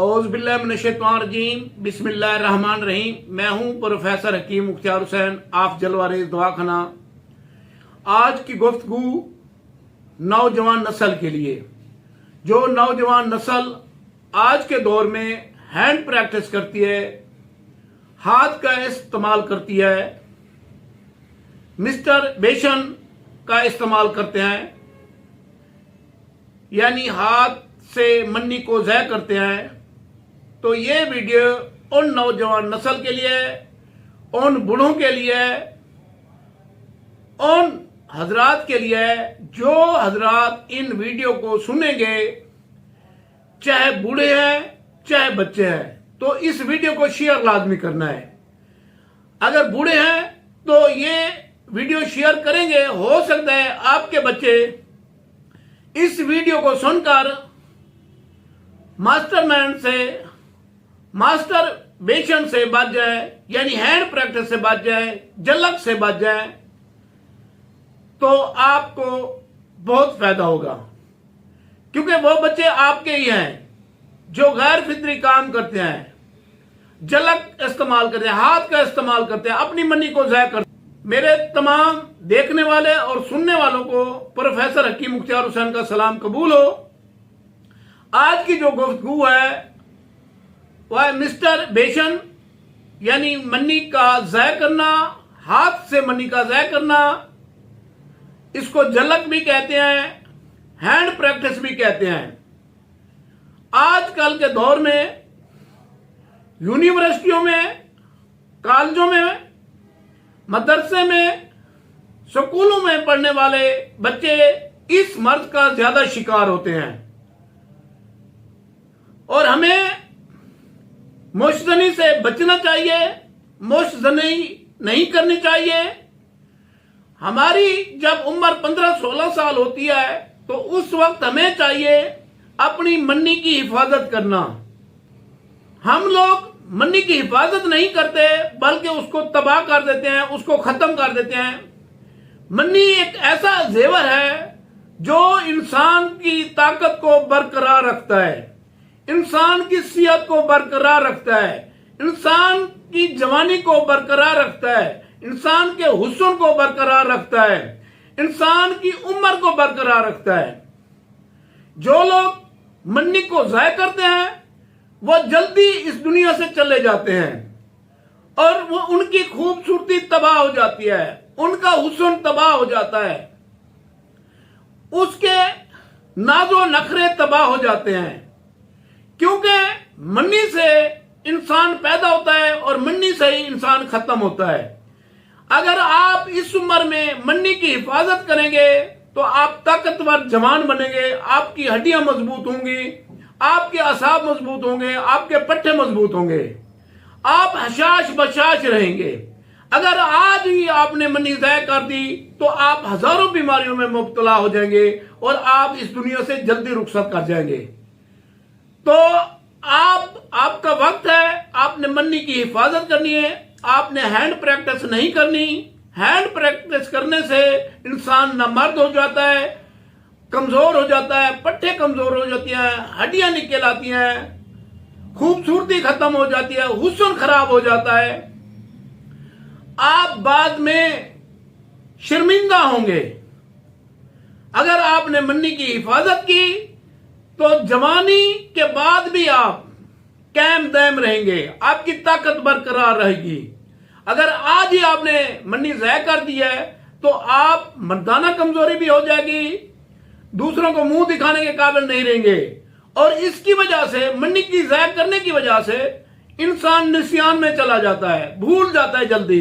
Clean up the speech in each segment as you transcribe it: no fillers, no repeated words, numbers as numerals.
औज़ुबिल्लाहिमिनश्शैतानिर्रजीम बिस्मिल्लाहिर्रहमानिर्रहीम। मैं हूं प्रोफेसर हकीम मुख्तार हुसैन, आप जलवारेज़ दवाखाना। आज की गुफ्तगू नौजवान नस्ल के लिए। जो नौजवान नस्ल आज के दौर में हैंड प्रैक्टिस करती है, हाथ का इस्तेमाल करती है, मिस्टर बेशन का इस्तेमाल करते हैं, यानी हाथ से मन्नी को ज़ाय करते हैं, तो ये वीडियो उन नौजवान नस्ल के लिए, उन बूढ़ों के लिए, उन हजरात के लिए जो हजरात इन वीडियो को सुनेंगे, चाहे बूढ़े हैं चाहे बच्चे हैं, तो इस वीडियो को शेयर लाजमी करना है। अगर बूढ़े हैं तो ये वीडियो शेयर करेंगे, हो सकता है आपके बच्चे इस वीडियो को सुनकर मास्टर बेशन से बच जाए, यानी हैंड प्रैक्टिस से बच जाए, झलक से बच जाए, तो आपको बहुत फायदा होगा। क्योंकि वो बच्चे आपके ही हैं जो गैर फितरी काम करते हैं, झलक इस्तेमाल करते हैं, हाथ का इस्तेमाल करते हैं, अपनी मनी को ज़ाय करते हैं। मेरे तमाम देखने वाले और सुनने वालों को प्रोफेसर हकीम मुख्तार हुसैन का सलाम कबूल हो। आज की जो गुफ्तगू है वह मिस्टर बेशन, यानी मन्नी का ज़ाय करना, हाथ से मन्नी का ज़ाय करना, इसको झलक भी कहते हैं, हैंड प्रैक्टिस भी कहते हैं। आजकल के दौर में यूनिवर्सिटियों में, कॉलेजों में, मदरसे में, स्कूलों में पढ़ने वाले बच्चे इस मर्ज का ज्यादा शिकार होते हैं और हमें मुश्तनी से बचना चाहिए, मुश्तनी नहीं करनी चाहिए। हमारी जब उम्र 15-16 साल होती है तो उस वक्त हमें चाहिए अपनी मन्नी की हिफाजत करना। हम लोग मन्नी की हिफाजत नहीं करते बल्कि उसको तबाह कर देते हैं, उसको खत्म कर देते हैं। मन्नी एक ऐसा जेवर है जो इंसान की ताकत को बरकरार रखता है, इंसान की सेहत को बरकरार रखता है, इंसान की जवानी को बरकरार रखता है, इंसान के हुस्न को बरकरार रखता है, इंसान की उम्र को बरकरार रखता है। जो लोग मन्नी को ज़ाय करते हैं वो जल्दी इस दुनिया से चले जाते हैं और वो उनकी खूबसूरती तबाह हो जाती है, उनका हुस्न तबाह हो जाता है, उसके नाजो नखरे तबाह हो जाते हैं। क्योंकि मन्नी से इंसान पैदा होता है और मन्नी से ही इंसान खत्म होता है। अगर आप इस उम्र में मन्नी की हिफाजत करेंगे तो आप ताकतवर जवान बनेंगे, आपकी हड्डियां मजबूत होंगी, आपके असाब मजबूत होंगे, आपके पट्टे मजबूत होंगे, आप हशाश बशाश रहेंगे। अगर आज ही आपने मन्नी ज़ाय कर दी तो आप हजारों बीमारियों में मुब्तला हो जाएंगे और आप इस दुनिया से जल्दी रुखसत कर जाएंगे। तो आपका वक्त है, आपने मन्नी की हिफाजत करनी है, आपने हैंड प्रैक्टिस नहीं करनी। हैंड प्रैक्टिस करने से इंसान नामर्द हो जाता है, कमजोर हो जाता है, पट्टे कमजोर हो जाती हैं, हड्डियां निकल आती हैं, खूबसूरती खत्म हो जाती है, हुस्न खराब हो जाता है। आप बाद में शर्मिंदा होंगे। अगर आपने मन्नी की हिफाजत की तो जवानी के बाद भी आप कायम दायम रहेंगे, आपकी ताकत बरकरार रहेगी। अगर आज ही आपने मन्नी ज़ाय कर दी है तो आप मर्दाना कमजोरी भी हो जाएगी, दूसरों को मुंह दिखाने के काबिल नहीं रहेंगे। और इसकी वजह से, मन्नी की ज़ाय करने की वजह से इंसान निस्यान में चला जाता है, भूल जाता है जल्दी,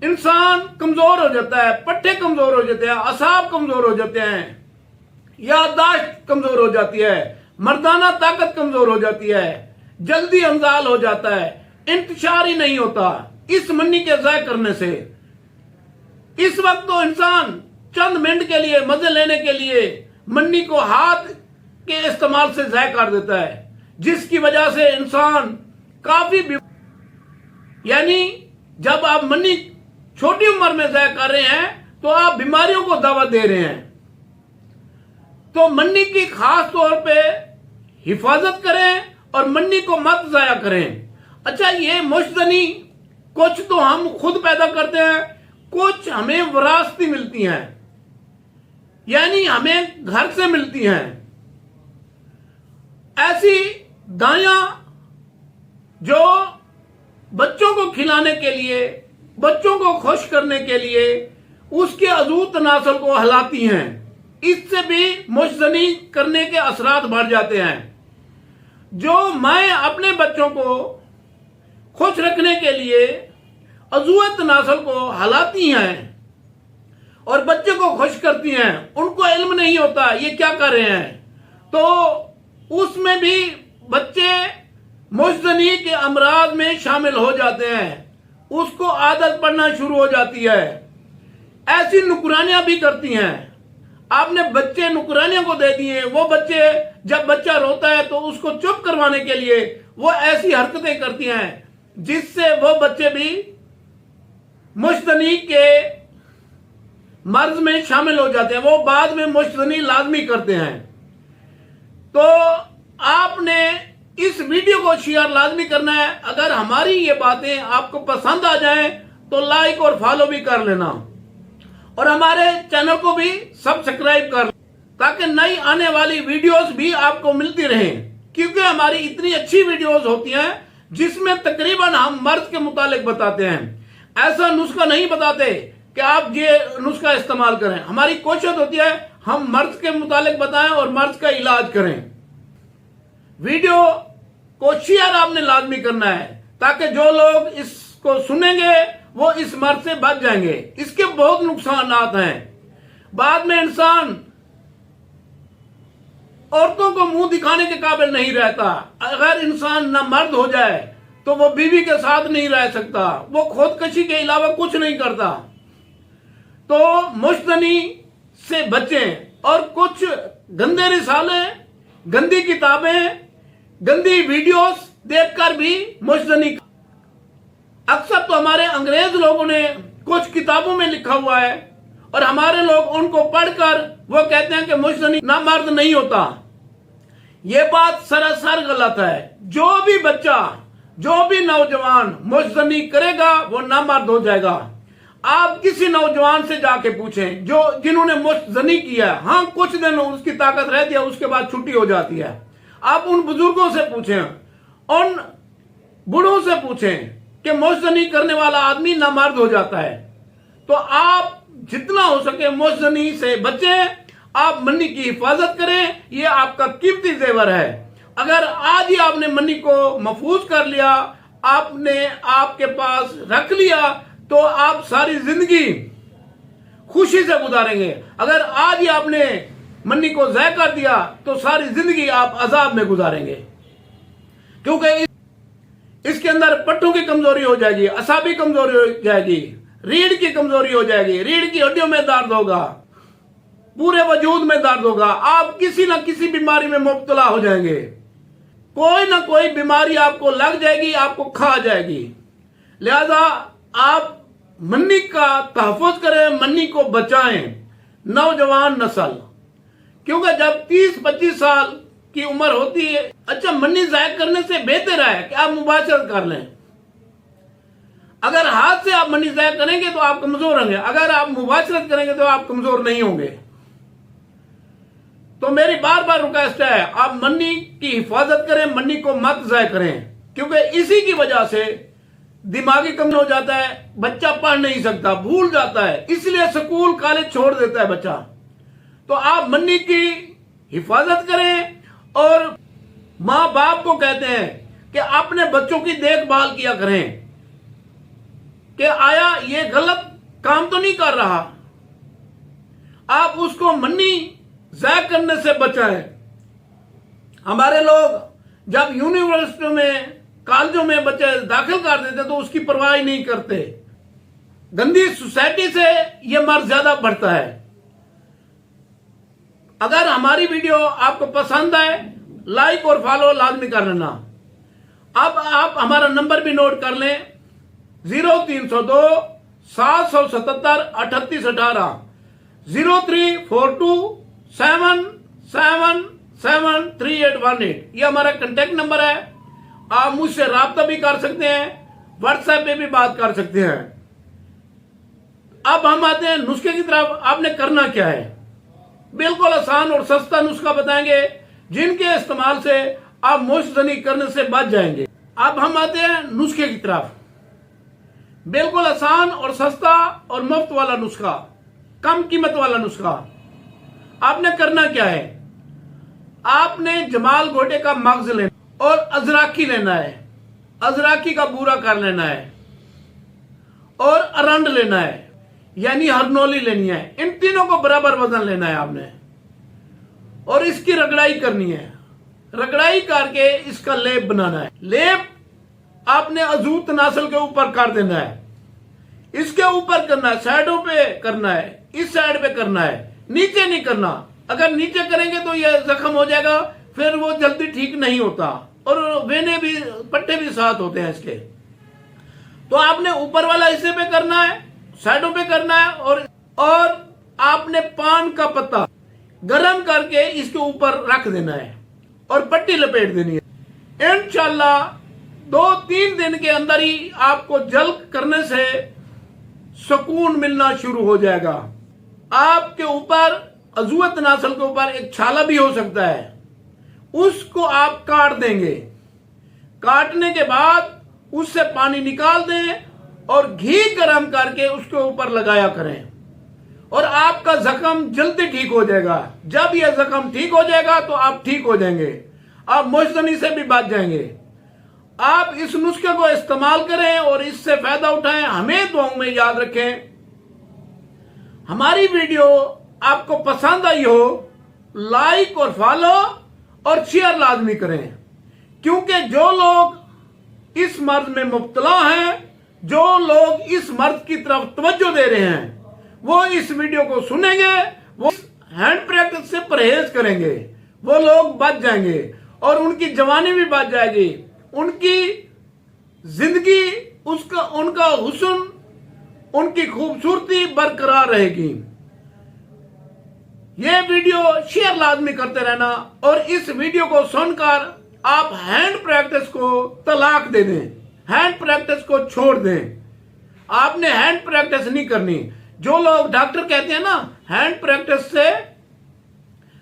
इंसान कमजोर हो जाता है, पट्टे कमजोर हो जाते हैं, असाब कमजोर हो जाते हैं, याददाश्त कमजोर हो जाती है, मर्दाना ताकत कमजोर हो जाती है, जल्दी अंजाल हो जाता है, इंतशार ही नहीं होता इस मन्नी के ज़ाय करने से। इस वक्त तो इंसान चंद मिनट के लिए, मजे लेने के लिए मन्नी को हाथ के इस्तेमाल से ज़ाय कर देता है, जिसकी वजह से इंसान काफी, यानी जब आप मन्नी छोटी उम्र में ज़ाय कर रहे हैं तो आप बीमारियों को दावत दे रहे हैं। तो मन्नी की खास तौर पे हिफाजत करें और मन्नी को मत जाया करें। अच्छा, ये मुश्तनी कुछ तो हम खुद पैदा करते हैं, कुछ हमें विरासती मिलती हैं, यानी हमें घर से मिलती हैं। ऐसी गायां जो बच्चों को खिलाने के लिए, बच्चों को खुश करने के लिए उसके अजूत तनासुल को हिलाती हैं, इससे भी मुश्तनी करने के असरात बढ़ जाते हैं। जो माएँ अपने बच्चों को खुश रखने के लिए अजूत तनासुल को हिलाती हैं और बच्चे को खुश करती हैं, उनको इल्म नहीं होता ये क्या कर रहे हैं, तो उसमें भी बच्चे मुश्तनी के अमराज में शामिल हो जाते हैं, उसको आदत पड़ना शुरू हो जाती है। ऐसी नुकरानियां भी करती हैं। आपने बच्चे नुकरानियों को दे दिए, वो बच्चे जब बच्चा रोता है तो उसको चुप करवाने के लिए वो ऐसी हरकतें करती हैं जिससे वो बच्चे भी मुश्तनी के मर्ज में शामिल हो जाते हैं, वो बाद में मुश्तनी लाजमी करते हैं। तो आपने इस वीडियो को शेयर लाजमी करना है। अगर हमारी ये बातें आपको पसंद आ जाएं तो लाइक और फॉलो भी कर लेना और हमारे चैनल को भी सब्सक्राइब कर, ताकि नई आने वाली वीडियोस भी आपको मिलती रहें, क्योंकि हमारी इतनी अच्छी वीडियोस होती हैं जिसमें तकरीबन हम मर्ज के मुतालिक बताते हैं। ऐसा नुस्खा नहीं बताते कि आप ये नुस्खा इस्तेमाल करें। हमारी कोशिश होती है हम मर्ज के मुतालिक बताएं और मर्ज का इलाज करें। वीडियो को शेयर आपने लाजमी करना है ताकि जो लोग इसको सुनेंगे वो इस मर्ज से बच जाएंगे। इसके बहुत नुकसानात हैं। बाद में इंसान औरतों को मुंह दिखाने के काबिल नहीं रहता। अगर इंसान ना मर्द हो जाए तो वो बीवी के साथ नहीं रह सकता, वो खुदकशी के अलावा कुछ नहीं करता। तो मुश्तनी से बचें और कुछ गंदे रिसाले, गंदी किताबें, गंदी वीडियोस देखकर भी मुश्तनी। अक्सर तो हमारे अंग्रेज लोगों ने कुछ किताबों में लिखा हुआ है और हमारे लोग उनको पढ़कर वो कहते हैं कि मुश्तनी ना मर्द नहीं होता। ये बात सरासर गलत है। जो भी बच्चा, जो भी नौजवान मुश्तनी करेगा वो ना मर्द हो जाएगा। आप किसी नौजवान से जाके पूछें जो जिन्होंने मुश्तनी किया, हाँ कुछ दिन उसकी ताकत रहती है, उसके बाद छुट्टी हो जाती है। आप उन बुजुर्गों से पूछें, उन बूढ़ों से पूछें कि मुश्तनी करने वाला आदमी ना मर्द हो जाता है। तो आप जितना हो सके मुश्तनी से बचें, आप मन्नी की हिफाजत करें, ये आपका कीमती जेवर है। अगर आज ही आपने मन्नी को महफूज कर लिया, आपने आपके पास रख लिया, तो आप सारी जिंदगी खुशी से गुजारेंगे। अगर आज ही आपने मन्नी को ज़ाय कर दिया तो सारी जिंदगी आप अजाब में गुजारेंगे, क्योंकि इसके अंदर पट्टों की कमजोरी हो जाएगी, असाबी कमजोरी हो जाएगी, रीढ़ की कमजोरी हो जाएगी, रीढ़ की हड्डियों में दर्द होगा, पूरे वजूद में दर्द होगा। आप किसी न किसी बीमारी में मुब्तला हो जाएंगे। कोई ना कोई बीमारी आपको लग जाएगी, आपको खा जाएगी। लिहाजा आप मन्नी का तहफ़्फ़ुज़ करें, मन्नी को बचाएं, नौजवान नस्ल, क्योंकि जब 30-25 साल की उम्र होती है, अच्छा मन्नी ज़ाय करने से बेहतर है कि आप मुबाशरत कर लें। अगर हाथ से आप मन्नी ज़ाय करेंगे तो आप कमजोर होंगे, अगर आप मुबाशरत करेंगे तो आप कमजोर नहीं होंगे। तो मेरी बार बार रिक्वेस्ट है, आप मन्नी की हिफाजत करें, मन्नी को मत ज़ाय करें, क्योंकि इसी की वजह से दिमागी कम हो जाता है, बच्चा पढ़ नहीं सकता, भूल जाता है, इसलिए स्कूल कॉलेज छोड़ देता है बच्चा। तो आप मन्नी की हिफाजत करें और माँ बाप को कहते हैं कि अपने बच्चों की देखभाल किया करें कि आया ये गलत काम तो नहीं कर रहा। आप उसको मन्नी ज़ाय करने से बचाएं। हमारे लोग जब यूनिवर्सिटी में, कॉलेजों में बच्चे दाखिल कर देते तो उसकी परवाह नहीं करते। गंदी सोसाइटी से यह मर्ज ज्यादा बढ़ता है। अगर हमारी वीडियो आपको पसंद आए, लाइक और फॉलो लाजमी कर लेना। अब आप हमारा नंबर भी नोट कर लें, 0302 777 3818, 0342 777 7818 ये हमारा कांटेक्ट नंबर है। आप मुझसे राब्ता भी कर सकते हैं, व्हाट्सएप पे भी बात कर सकते हैं। अब हम आते हैं नुस्खे की तरफ। आपने करना क्या है, बिल्कुल आसान और सस्ता नुस्खा बताएंगे जिनके इस्तेमाल से आप मोशजनी करने से बच जाएंगे। अब हम आते हैं नुस्खे की तरफ। बिल्कुल आसान और सस्ता और मुफ्त वाला नुस्खा, कम कीमत वाला नुस्खा। आपने करना क्या है, आपने जमाल गोटे का मगज लेना और अजराकी लेना है, अजराकी का बूरा कर लेना है और अरंड लेना है, यानी हरनौली लेनी है। इन तीनों को बराबर वजन लेना है आपने और इसकी रगड़ाई करनी है। रगड़ाई करके इसका लेप बनाना है। लेप आपने अजूत नासल के ऊपर कर देना है, इसके ऊपर करना है, साइडों पे करना है, इस साइड पे करना है, नीचे नहीं करना। अगर नीचे करेंगे तो यह जख्म हो जाएगा, फिर वो जल्दी ठीक नहीं होता और वेने भी, पट्टे भी साथ होते हैं इसके। तो आपने ऊपर वाला हिस्से पे करना है, साइडों पे करना है और आपने पान का पत्ता गरम करके इसके ऊपर रख देना है और पट्टी लपेट देनी है। इंशाल्लाह 2-3 दिन के अंदर ही आपको जल करने से सुकून मिलना शुरू हो जाएगा। आपके ऊपर अजूत नासल के ऊपर एक छाला भी हो सकता है, उसको आप काट देंगे। काटने के बाद उससे पानी निकाल दें और घी गर्म करके उसके ऊपर लगाया करें और आपका जख्म जल्दी ठीक हो जाएगा। जब यह जख्म ठीक हो जाएगा तो आप ठीक हो जाएंगे, आप मोशजनी से भी बच जाएंगे। आप इस नुस्खे को इस्तेमाल करें और इससे फायदा उठाएं। हमें दुआओं में याद रखें। हमारी वीडियो आपको पसंद आई हो, लाइक और फॉलो और शेयर लाजमी करें, क्योंकि जो लोग इस मर्ज में मुब्तला हैं, जो लोग इस मर्ज की तरफ तवज्जो दे रहे हैं, वो इस वीडियो को सुनेंगे, वो हैंड प्रैक्टिस से परहेज करेंगे, वो लोग बच जाएंगे और उनकी जवानी भी बच जाएगी, उनकी जिंदगी, उनका हुस्न, उनकी खूबसूरती बरकरार रहेगी। ये वीडियो शेयर लाजमी करते रहना और इस वीडियो को सुनकर आप हैंड प्रैक्टिस को तलाक दे दें, हैंड प्रैक्टिस को छोड़ दें। आपने हैंड प्रैक्टिस नहीं करनी। जो लोग डॉक्टर कहते हैं ना हैंड प्रैक्टिस से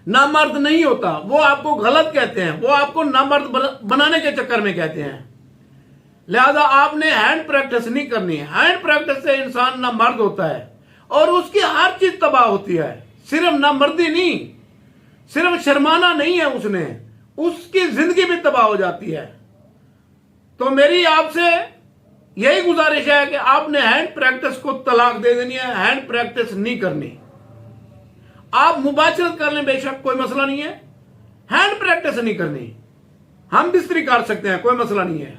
नामर्द नहीं होता, वो आपको गलत कहते हैं, वो आपको नामर्द बनाने के चक्कर में कहते हैं। लिहाजा आपने हैंड प्रैक्टिस नहीं करनी। हैंड प्रैक्टिस से इंसान नामर्द होता है और उसकी हर चीज तबाह होती है। सिर्फ नामर्दी नहीं, सिर्फ शर्माना नहीं है उसने, उसकी जिंदगी भी तबाह हो जाती है। तो मेरी आपसे यही गुजारिश है कि आपने हैंड प्रैक्टिस को तलाक दे देनी है, हैंड प्रैक्टिस नहीं करनी। आप मुबाशरत कर लें, बेशक कोई मसला नहीं है, हैंड प्रैक्टिस नहीं करनी। हम बिस्तरी कर सकते हैं, कोई मसला नहीं है।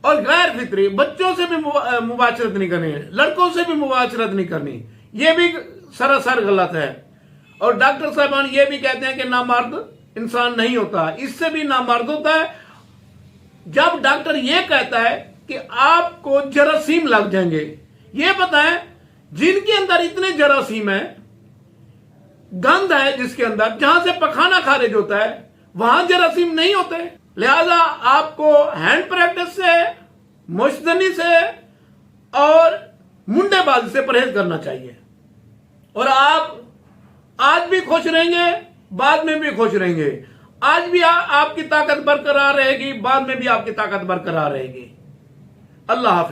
और गैर फित्री बच्चों से भी मुबाशरत नहीं करनी, लड़कों से भी मुबाशरत नहीं करनी, यह भी सरासर गलत है। और डॉक्टर साहबान ये भी कहते हैं कि नामर्द इंसान नहीं होता, इससे भी नामर्द होता है। जब डॉक्टर ये कहता है कि आपको जरासीम लग जाएंगे, ये बताएं जिनके अंदर इतने जरासीम है, गंध है जिसके अंदर, जहां से पखाना खारिज होता है, वहां जरासीम नहीं होते। लिहाजा आपको हैंड प्रैक्टिस से, मुश्तनी से और मुंडेबाजी से परहेज करना चाहिए और आप आज भी खुश रहेंगे, बाद में भी खुश रहेंगे। आज भी आपकी ताकत बरकरार रहेगी, बाद में भी आपकी ताकत बरकरार रहेगी। अल्लाह हाफिज।